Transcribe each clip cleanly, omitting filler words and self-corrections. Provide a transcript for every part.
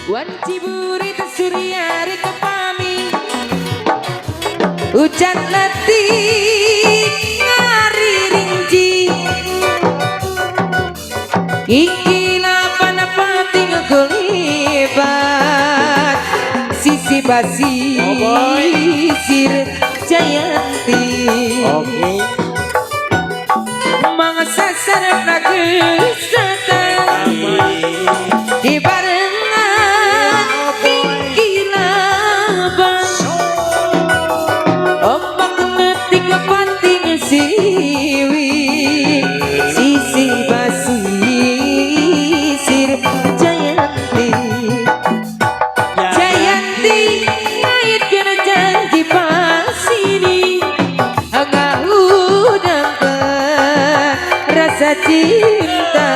Wan ciburi surya reka pami hujan letik ngari rinci iki lapan pati ngegolibat sisi basi sir Jayanti mangsa sarep nagus datang di barengan tinggi laban ombak ngetik kepating siwi sisi basi sir Jayanti Jayanti ngait kena janji pasini agak udang rasa cinta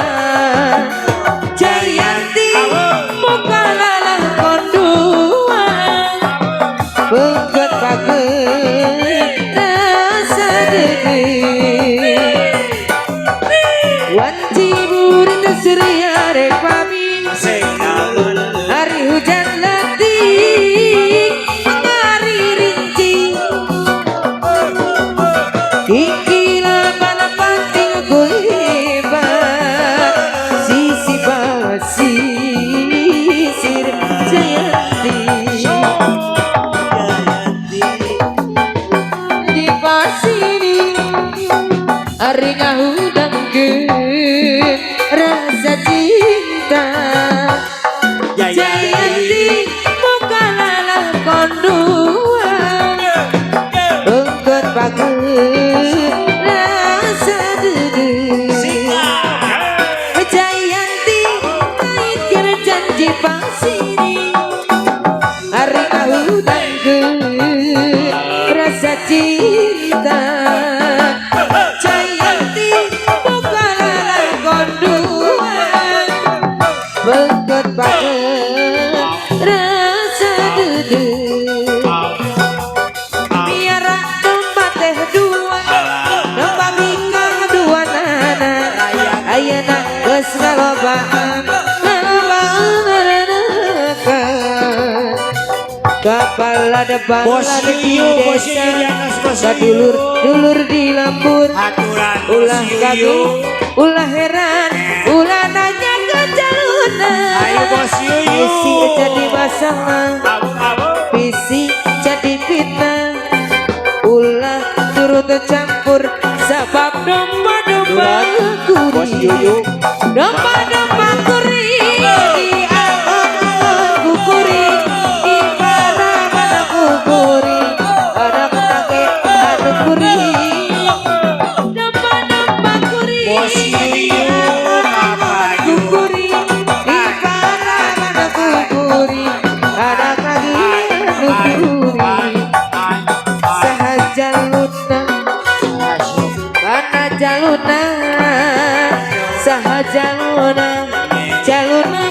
Jayanti muka lalang konduan bengket pakai rasa dede wanci burit surya rek pami hari hujan letik ngari rinci iki lapan panting gulibat sisi basi sir Jayanti di pasini hari ngahudang ke rasa cinta Jayanti muka lalang konduan bengket pakai rasa dede Jayanti kait kira janji pasini hari kahutang ke rasa cinta Jayanti muka lalang konduan bengket pakai rasa dede biara domba teh dua domba bikang dua nana ayana geus ngalobaan kapal ada bangla di desa dulur di lembur ulah kaget ulah heran ulah nanya ke jaluna isi jadi masalah visi jadi fitnah ulah turut campur sebab domba-domba kuri domba-domba kuri di angon kukuri di mana-mana kukuri anak kakek anak kuri domba-domba kuri di angon kukuri di mana-mana kukuri anak kakek anak kuri sahajaluna mana jaluna sahajaluna jaluna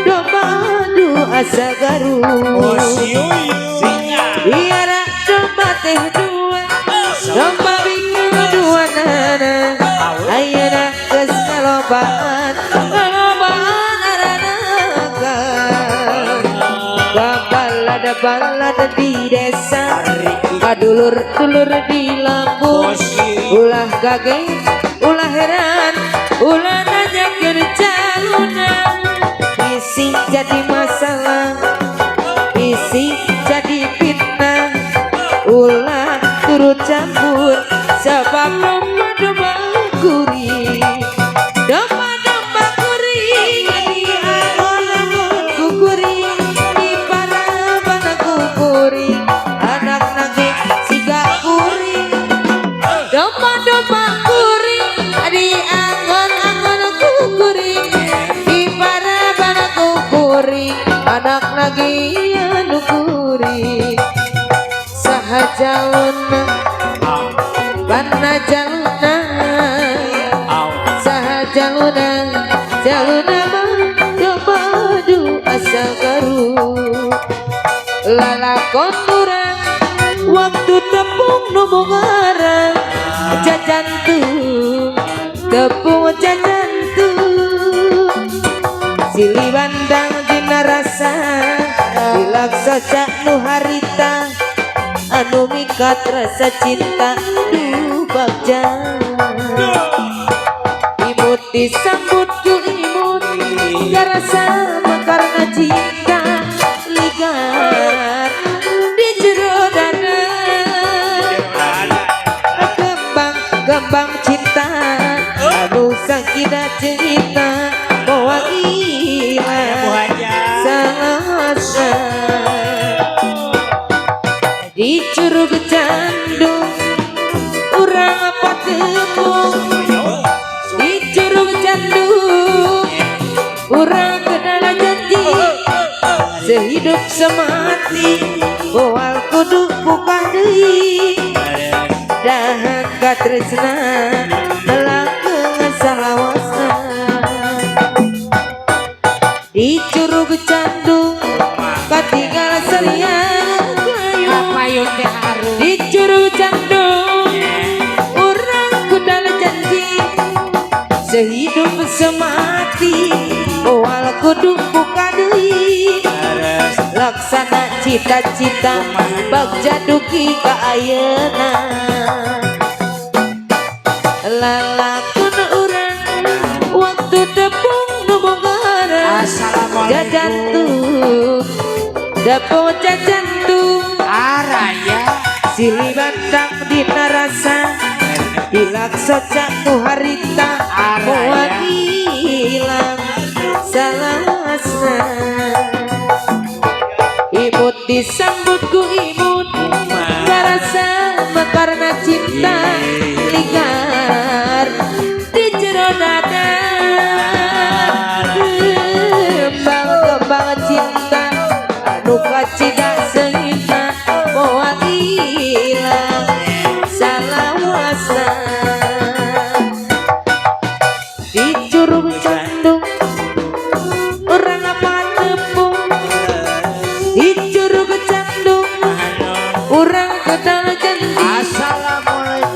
domba adu asa garu biara domba teh dua domba bikin dua nana ayana geus ngalobaan aranaga balada balada di desa adulur-dulur di lambung ulah kaget ulah heran ulah nanya kerja luna isi jadi masalah isi jadi fitnah ulah turut campur sebab domba-domba kuri domba-domba kuri di angon-angon kukuri di mana-mana kukuri anak nage siga kuri domba-domba kuri di angon-angon kukuri di mana-mana kukuri anak nage anu kuri sahajaluna mana jaluna sahajaluna jaluna domba adu asa garu lalakon urang waktu tepung nu ngarang jajantung tepung jajantung silih bandang dina rasa dilaksa nu harita anu mikat rasa cinta duh bagja imut disambut ku imut garasa karena cinta ligat di jero dada gembang cinta anu sakina cerita bawa ilang salasa di curug candu urang apa tepung di curug candu urang kenal janji sehidup semati boal kudu buka deui dahan katresna melangkeung salawasna di curug candu katinggal serian payun teh harum di curug candu urang kudal janji sehidup semati moal kudu buka deui laksana cita-cita bagja dugi ka ayeuna lalakun urang waktu tepung nu bogara jajantung dapo jajantung araya silih bandang dina rasa dilaksa nu harita moal ilang salasna imut disambut ku imut garasa karena cinta ligar di jero dada kembang cinta anu kacida senyita moal ilang salawasa di curug candu urang apa tepung di curug candu urang kenal janji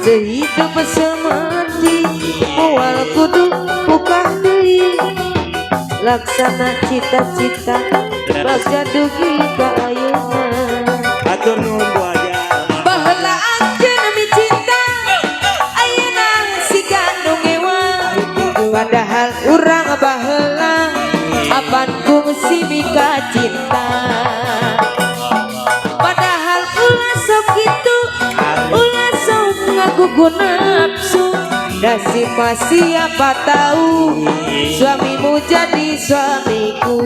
sehidup semati moal kudu buka deui laksana cita-cita bagja dugi ka ayeuna atur nuhun Bu Haja baheula anjeun mi cinta ayeuna siga nu ngewang padahal urang baheula apan kungsi mika cinta padahal ulah sok kitu ulah sok ngagugu nafsu nasib masih apa tahu suamimu jadi suamiku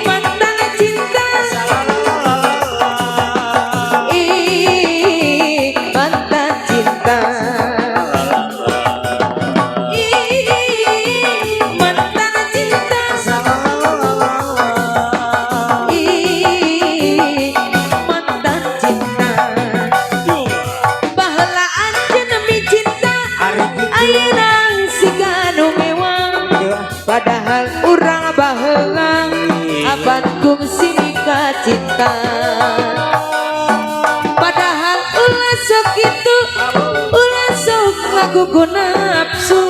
mantan cinta mantan cinta mantan cinta mantan cinta baheula anjeun mi cinta ayeuna siga nu mewang padahal urang baheula apan kungsi mika cinta padahal ulah sok kitu ulah sok ngagugu nafsu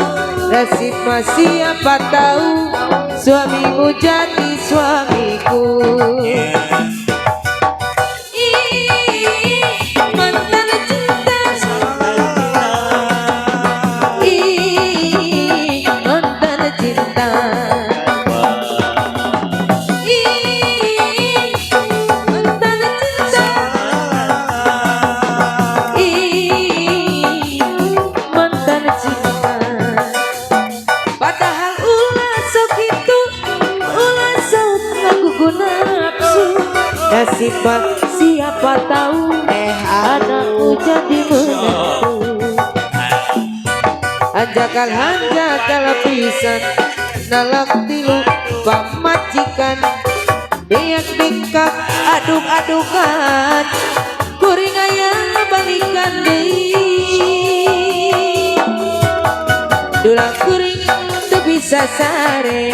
nasib masih apa tahu suamimu jadi suamiku mantan cinta mantan cinta mantan cinta mantan cinta padahal ulah sok itu ulah sok ngagugu nafsu nasib siapa tahu anakmu jadi menantu hanjakal pisan nalak tilu pamajikan deak dekak aduk-adukan kuring aya balikan deui dulang kuring teu bisa sare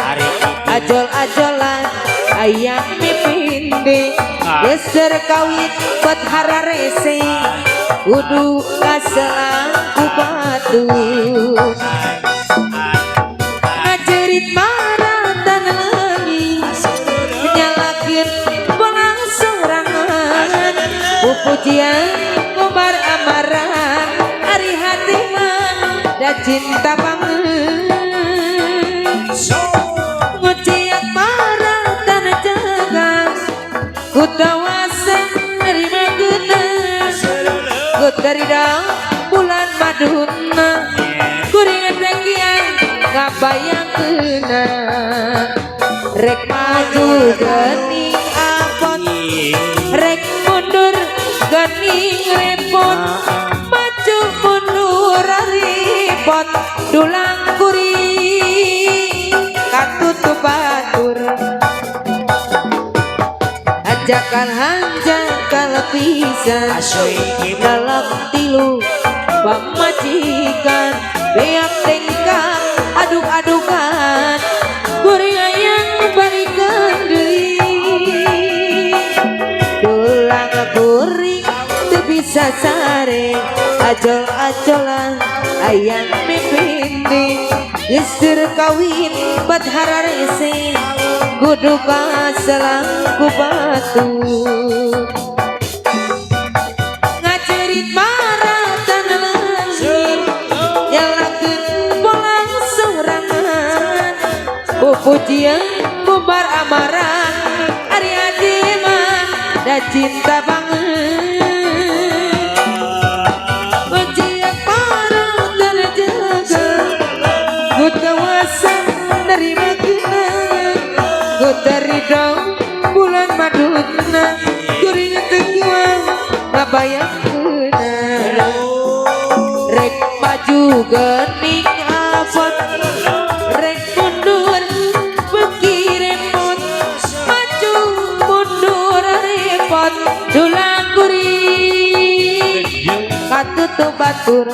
ajol-ajolan ayang mipinde geser kawit buat hararese kudu kaselang ku batu da cinta banget nguciat marah dan cegas ku tawasan nerima genas ku terida bulan maduna kuringan rekian ngabayang kena rek maju gening apot rek mundur gening repot maju mundur repot dulang kuring katutup batur ajakan hanjakal pisan dalam tilu pamajikan beak tengkang aduk-adukan kuring ayang balikan deui dulang kuring teu bisa sare ajol-ajolan ayang mimpi geus kawin bat hararese kudu kaselang ku batur ngacerit marah dan langit nyalakeun bolang sorangan pupujian bubar amaran ari hati mah da cinta banget ujian marah dan jaga ku tawasan nerima kena ku terida bulan maduna kuring tegiwang ngabayang kena rek maju gening apot rek mundur beki repot maju mundur repot dulang kuring katutup batur